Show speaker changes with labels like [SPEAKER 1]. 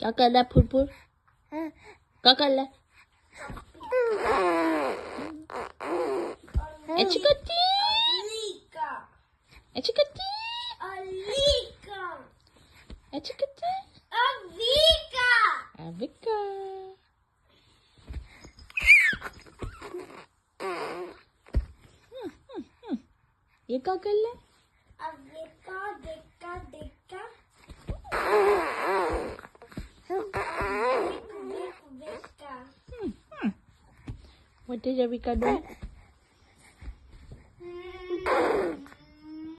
[SPEAKER 1] क्या कर रहा है फुरफुर? क्या कर रहा है? अच्छी करती अच्छी करती अच्छी करती अविका ये क्या कर ले? What is Avika doing?